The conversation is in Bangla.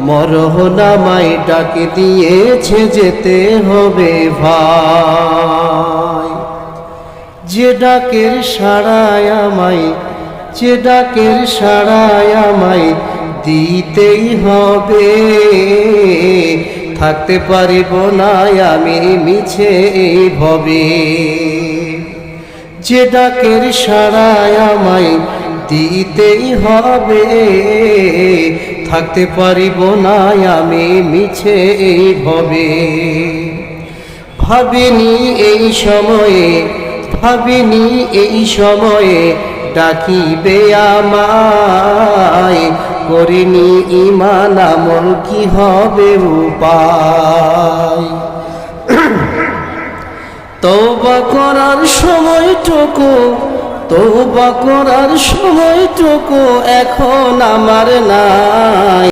মরহনামায় ডাক দিয়েছে যেতে হবে ভাই। যে ডাকের সাড়ায় আমায়, যে ডাকের সাড়ায় আমায় দিতেই হবে, থাকতে পারিব না আমি মিছে এই ভবে। যে ডাকের সাড়ায় আমায় দিতেই হবে, থাকতে পারিব না আমি মিছে এই ভবে। ভাবিনি এই সময়ে, ভাবিনি এই সময়ে ডাকিবে আমায়, করিনি ঈমান আমল কি হবে উপায়। তওবা করার সময়টুকু, তওবা করার সময়টুকু এখন আমার নাই।